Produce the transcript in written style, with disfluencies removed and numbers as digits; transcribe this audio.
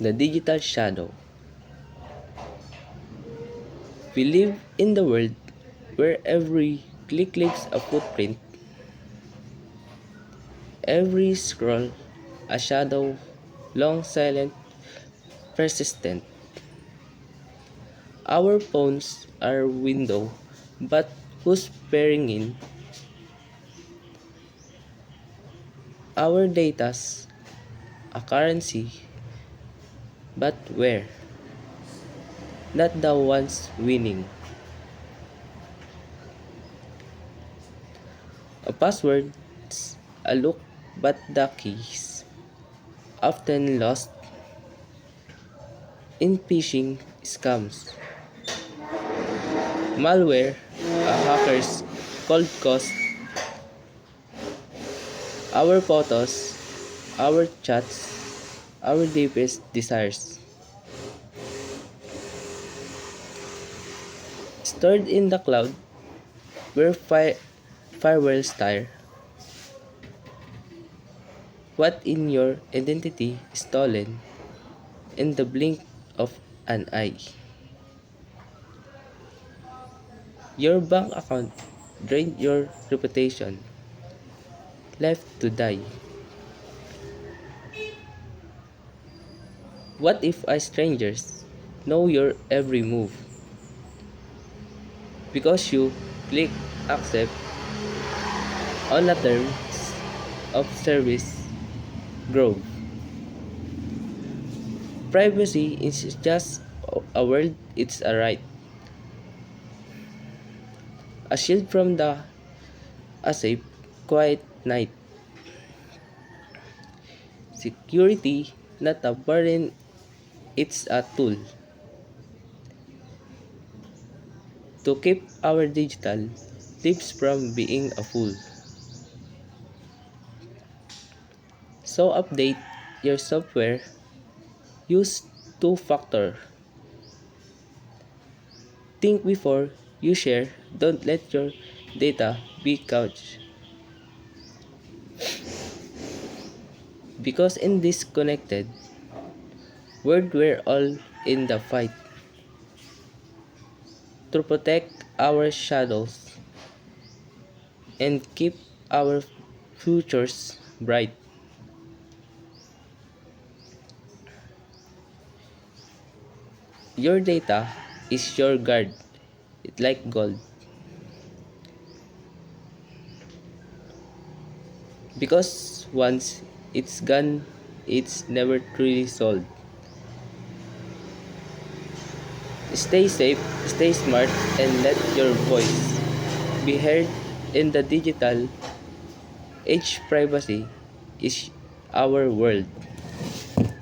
The digital shadow. We live in the world where every click leaves a footprint, every scroll a shadow, long, silent, persistent. Our phones are window, but who's peering in? Our data's a currency, but where? Not the ones winning. A password's a look, but the keys often lost in phishing scams. Malware, a hacker's cold cost, our photos, our chats, our deepest desires. Stored in the cloud, where firewalls tire. What in your identity is stolen in the blink of an eye. Your bank account drained your reputation, left to die. What if strangers know your every move? Because you click accept on the terms of service grove. Privacy is just a word, it's a right. A shield from a safe, quiet night. Security, not a burden, it's a tool to keep our digital lives from being a fool. So update your software, use two-factor. Think before you share, don't let your data be couched. Because in this connected world, we're all in the fight to protect our shadows and keep our futures bright. Your data is your guard, it's like gold. Because once it's gone, it's never truly sold. Stay safe, stay smart, and let your voice be heard in the digital age. Privacy is our world.